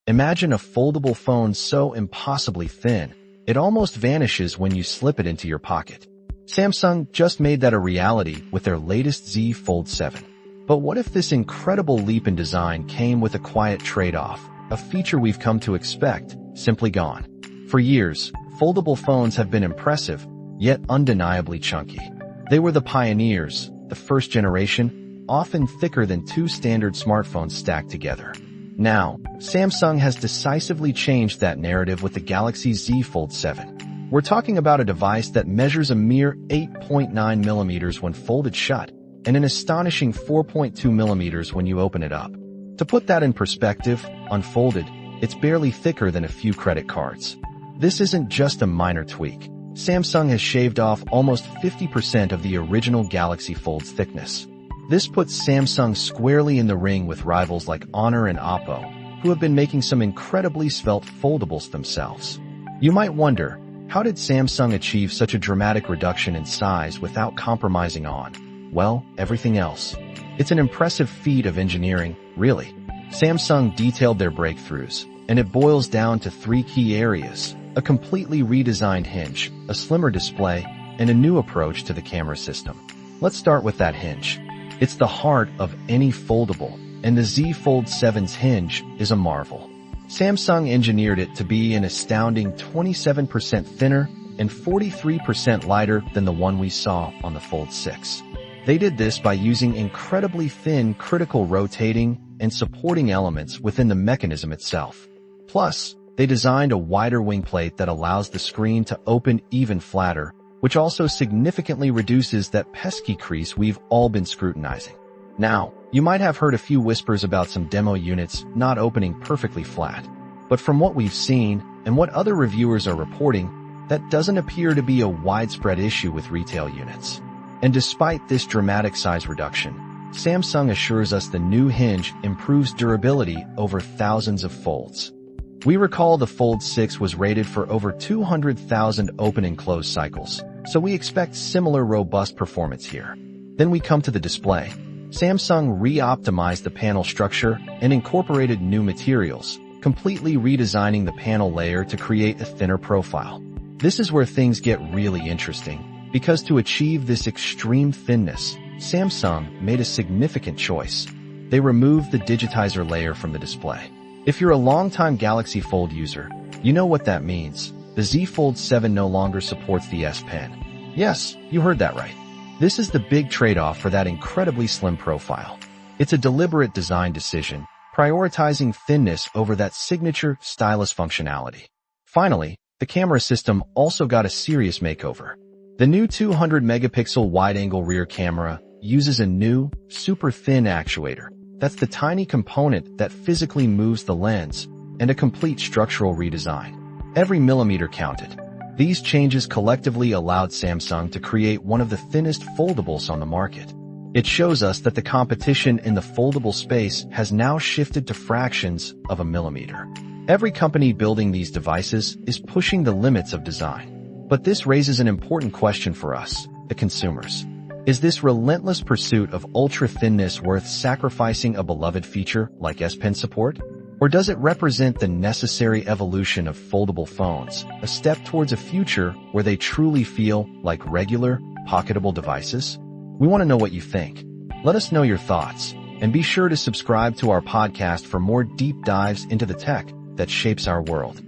Imagine a foldable phone so impossibly thin, it almost vanishes when you slip it into your pocket. Samsung just made that a reality with their latest Z Fold 7. But what if this incredible leap in design came with a quiet trade-off, a feature we've come to expect, simply gone? For years, foldable phones have been impressive, yet undeniably chunky. They were the pioneers, the first generation, often thicker than two standard smartphones stacked together. Now, Samsung has decisively changed that narrative with the Galaxy Z Fold 7. We're talking about a device that measures a mere 8.9 millimeters when folded shut, and an astonishing 4.2 millimeters when you open it up. To put that in perspective, unfolded, it's barely thicker than a few credit cards. This isn't just a minor tweak. Samsung has shaved off almost 50% of the original Galaxy Fold's thickness. This puts Samsung squarely in the ring with rivals like Honor and Oppo, who have been making some incredibly svelte foldables themselves. You might wonder, how did Samsung achieve such a dramatic reduction in size without compromising on, well, everything else? It's an impressive feat of engineering, really. Samsung detailed their breakthroughs, and it boils down to three key areas: a completely redesigned hinge, a slimmer display, and a new approach to the camera system. Let's start with that hinge. It's the heart of any foldable, and the Z Fold 7's hinge is a marvel. Samsung engineered it to be an astounding 27% thinner and 43% lighter than the one we saw on the Fold 6. They did this by using incredibly thin critical rotating and supporting elements within the mechanism itself. Plus, they designed a wider wing plate that allows the screen to open even flatter, which also significantly reduces that pesky crease we've all been scrutinizing. Now, you might have heard a few whispers about some demo units not opening perfectly flat. But from what we've seen, and what other reviewers are reporting, that doesn't appear to be a widespread issue with retail units. And despite this dramatic size reduction, Samsung assures us the new hinge improves durability over thousands of folds. We recall the Fold 6 was rated for over 200,000 open and close cycles, so we expect similar robust performance here. Then we come to the display. Samsung reoptimized the panel structure and incorporated new materials, completely redesigning the panel layer to create a thinner profile. This is where things get really interesting, because to achieve this extreme thinness, Samsung made a significant choice. They removed the digitizer layer from the display. If you're a longtime Galaxy Fold user, you know what that means. The Z Fold 7 no longer supports the S Pen. Yes, you heard that right. This is the big trade-off for that incredibly slim profile. It's a deliberate design decision, prioritizing thinness over that signature stylus functionality. Finally, the camera system also got a serious makeover. The new 200-megapixel wide-angle rear camera uses a new, super-thin actuator. That's the tiny component that physically moves the lens, and a complete structural redesign. Every millimeter counted. These changes collectively allowed Samsung to create one of the thinnest foldables on the market. It shows us that the competition in the foldable space has now shifted to fractions of a millimeter. Every company building these devices is pushing the limits of design. But this raises an important question for us, the consumers. Is this relentless pursuit of ultra-thinness worth sacrificing a beloved feature like S Pen support? Or does it represent the necessary evolution of foldable phones, a step towards a future where they truly feel like regular, pocketable devices? We want to know what you think. Let us know your thoughts, and be sure to subscribe to our podcast for more deep dives into the tech that shapes our world.